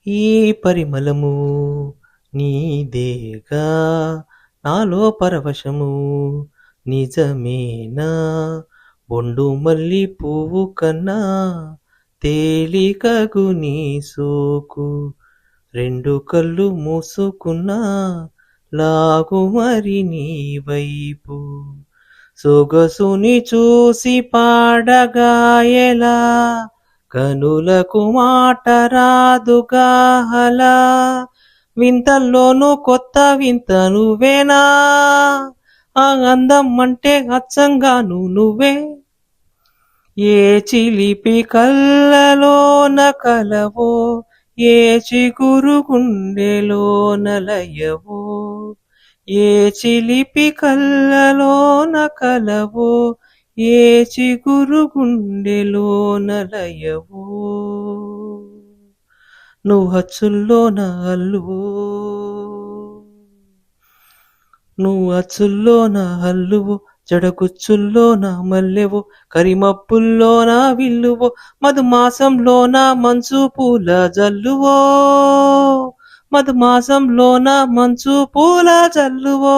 ఈ పరిమళము నీదేగా నాలో పరవశము నిజమేనా బొండు మల్లి పువ్వు కన్నా తేలికగు నీ సోకు రెండు కళ్ళు మూసుకున్నా లాగు మరి నీ వైపు సొగసుని చూసి పాడగాయలా కనులకు మాట రాదుగాహలా వింతల్లోనూ కొత్త వింత నువ్వేనా ఆ అందం అంటే అచ్చంగాను నువ్వే ఏ చిలిపి కళ్ళలోన కలవో ఏ చిగురు గుండెలోన లయవో ఏ చిలిపి కళ్ళలోన కలవో ఏ చిగురు గుండెలోన లయవో నువ్వు అచ్చుల్లోన అల్లువో నువ్వు అచ్చుల్లోన హల్లువో జడగుచ్చుల్లోన మల్లెవో కరిమప్పుల్లోన విల్లువో మధుమాసంలోన మంచు పూల జల్లువో మధుమాసంలోన మంచు పూల జల్లువో